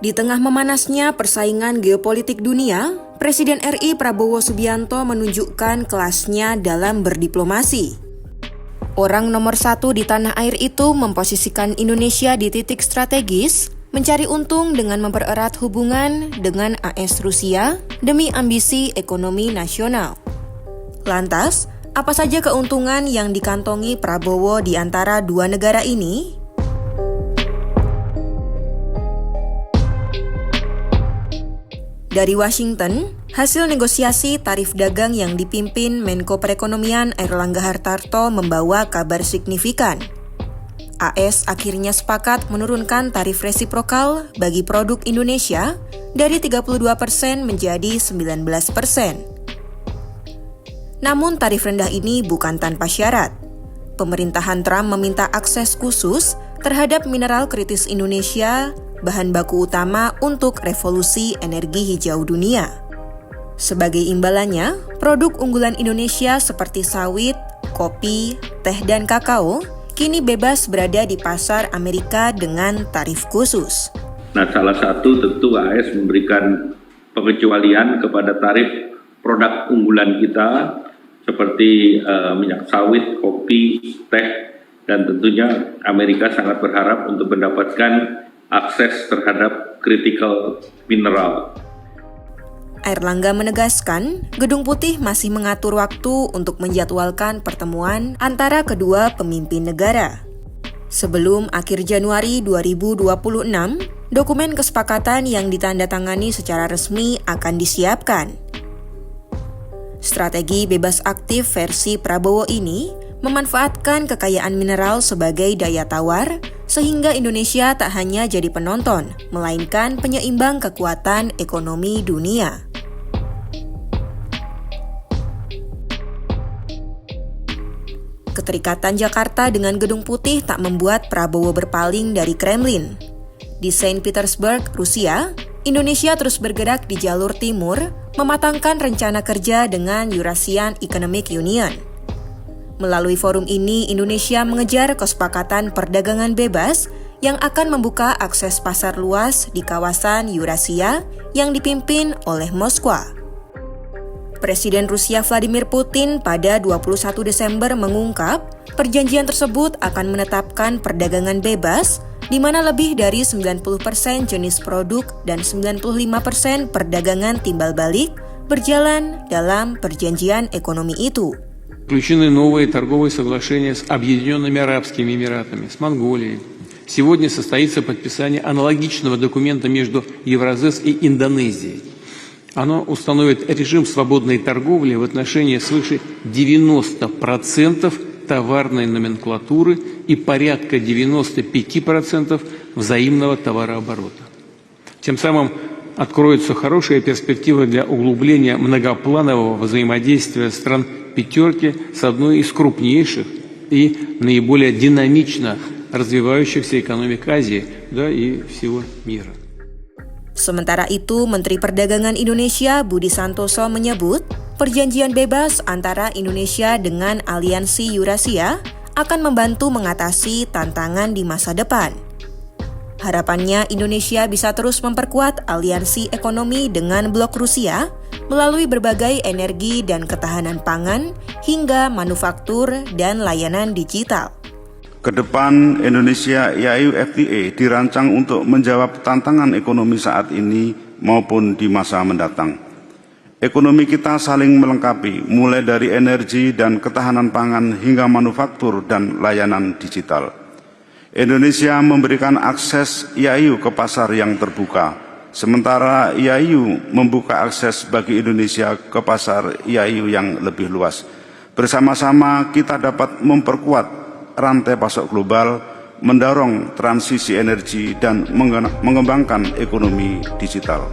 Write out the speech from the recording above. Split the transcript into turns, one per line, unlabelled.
Di tengah memanasnya persaingan geopolitik dunia, Presiden RI Prabowo Subianto menunjukkan kelasnya dalam berdiplomasi. Orang nomor satu di tanah air itu memposisikan Indonesia di titik strategis, mencari untung dengan mempererat hubungan dengan AS Rusia demi ambisi ekonomi nasional. Lantas, apa saja keuntungan yang dikantongi Prabowo di antara dua negara ini? Dari Washington, hasil negosiasi tarif dagang yang dipimpin Menko Perekonomian Airlangga Hartarto membawa kabar signifikan. AS akhirnya sepakat menurunkan tarif resiprokal bagi produk Indonesia dari 32% menjadi 19%. Namun tarif rendah ini bukan tanpa syarat. Pemerintahan Trump meminta akses khusus terhadap mineral kritis Indonesia, bahan baku utama untuk revolusi energi hijau dunia. Sebagai imbalannya, produk unggulan Indonesia seperti sawit, kopi, teh, dan kakao kini bebas berada di pasar Amerika dengan tarif khusus.
Nah, salah satu tentu AS memberikan pengecualian kepada tarif produk unggulan kita seperti minyak sawit, kopi, teh, dan tentunya Amerika sangat berharap untuk mendapatkan akses terhadap critical mineral.
Airlangga menegaskan, Gedung Putih masih mengatur waktu untuk menjadwalkan pertemuan antara kedua pemimpin negara. Sebelum akhir Januari 2026, dokumen kesepakatan yang ditandatangani secara resmi akan disiapkan. Strategi bebas aktif versi Prabowo ini memanfaatkan kekayaan mineral sebagai daya tawar, sehingga Indonesia tak hanya jadi penonton, melainkan penyeimbang kekuatan ekonomi dunia. Keterikatan Jakarta dengan Gedung Putih tak membuat Prabowo berpaling dari Kremlin. Di Saint Petersburg, Rusia, Indonesia terus bergerak di jalur timur, mematangkan rencana kerja dengan Eurasian Economic Union. Melalui forum ini, Indonesia mengejar kesepakatan perdagangan bebas yang akan membuka akses pasar luas di kawasan Eurasia yang dipimpin oleh Moskwa. Presiden Rusia Vladimir Putin pada 21 Desember mengungkap perjanjian tersebut akan menetapkan perdagangan bebas di mana lebih dari 90% jenis produk dan 95% perdagangan timbal balik berjalan dalam perjanjian ekonomi itu.
Заключены новые торговые соглашения с Объединенными Арабскими Эмиратами, с Монголией. Сегодня состоится подписание аналогичного документа между Евразес и Индонезией. Оно установит режим свободной торговли в отношении свыше 90% товарной номенклатуры и порядка 95% взаимного товарооборота. Тем самым откроется хорошая перспектива для углубления многопланового взаимодействия стран «пятерки» с одной из крупнейших и наиболее динамично развивающихся экономик Азии, да и всего мира.
Sementara itu, Menteri Perdagangan Indonesia Budi Santoso menyebut perjanjian bebas antara Indonesia dengan Aliansi Eurasia akan membantu mengatasi tantangan di masa depan. Harapannya Indonesia bisa terus memperkuat aliansi ekonomi dengan blok Rusia melalui berbagai energi dan ketahanan pangan hingga manufaktur dan layanan digital.
Kedepan Indonesia EU FTA dirancang untuk menjawab tantangan ekonomi saat ini maupun di masa mendatang. Ekonomi kita saling melengkapi, mulai dari energi dan ketahanan pangan hingga manufaktur dan layanan digital. Indonesia memberikan akses EU ke pasar yang terbuka, sementara EU membuka akses bagi Indonesia ke pasar EU yang lebih luas. Bersama-sama kita dapat memperkuat rantai pasok global, mendorong transisi energi dan mengembangkan ekonomi digital.